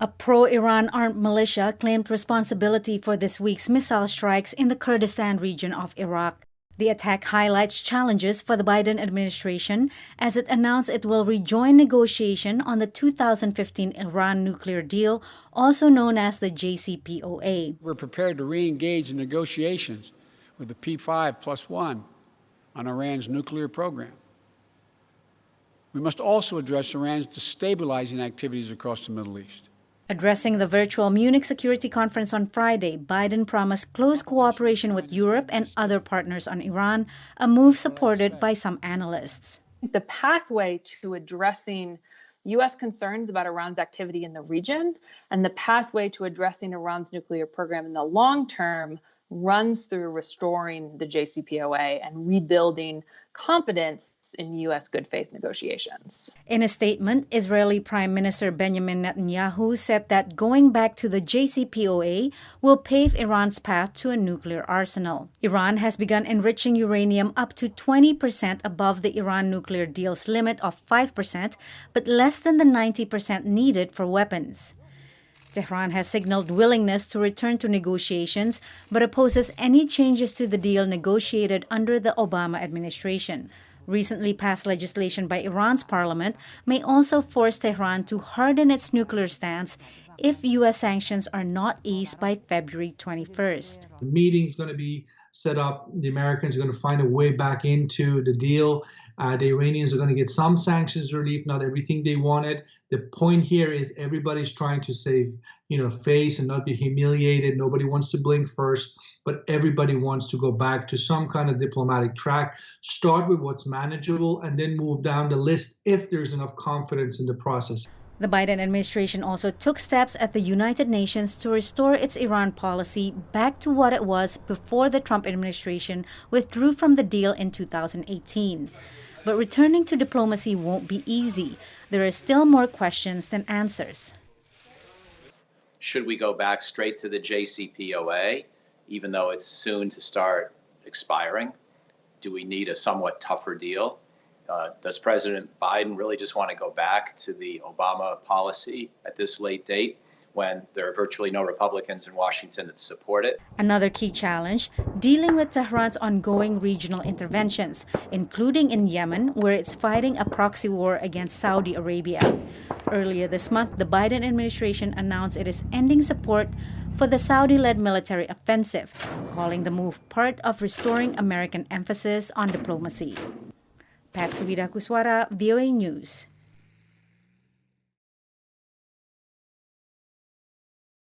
A pro-Iran armed militia claimed responsibility for this week's missile strikes in the Kurdistan region of Iraq. The attack highlights challenges for the Biden administration as it announced it will rejoin negotiation on the 2015 Iran nuclear deal, also known as the JCPOA. We're prepared to re-engage in negotiations with the P5+1 on Iran's nuclear program. We must also address Iran's destabilizing activities across the Middle East. Addressing the virtual Munich Security Conference on Friday, Biden promised close cooperation with Europe and other partners on Iran, a move supported by some analysts. The pathway to addressing U.S. concerns about Iran's activity in the region and the pathway to addressing Iran's nuclear program in the long term runs through restoring the JCPOA and rebuilding confidence in U.S. good faith negotiations. In a statement, Israeli Prime Minister Benjamin Netanyahu said that going back to the JCPOA will pave Iran's path to a nuclear arsenal. Iran has begun enriching uranium up to 20% above the Iran nuclear deal's limit of 5%, but less than the 90% needed for weapons. Tehran has signaled willingness to return to negotiations, but opposes any changes to the deal negotiated under the Obama administration. Recently passed legislation by Iran's parliament may also force Tehran to harden its nuclear stance if U.S. sanctions are not eased by February 21st. The meeting's going to be set up. The Americans are going to find a way back into the deal. The Iranians are going to get some sanctions relief, not everything they wanted. The point here is everybody's trying to save, face and not be humiliated. Nobody wants to blink first, but everybody wants to go back to some kind of diplomatic track. Start with what's manageable and then move down the list if there's enough confidence in the process. The Biden administration also took steps at the United Nations to restore its Iran policy back to what it was before the Trump administration withdrew from the deal in 2018. But returning to diplomacy won't be easy. There are still more questions than answers. Should we go back straight to the JCPOA, even though it's soon to start expiring? Do we need a somewhat tougher deal? Does President Biden really just want to go back to the Obama policy at this late date when there are virtually no Republicans in Washington that support it? Another key challenge, dealing with Tehran's ongoing regional interventions, including in Yemen, where it's fighting a proxy war against Saudi Arabia. Earlier this month, the Biden administration announced it is ending support for the Saudi-led military offensive, calling the move part of restoring American emphasis on diplomacy. Pat Savida Kuswara, VOA News.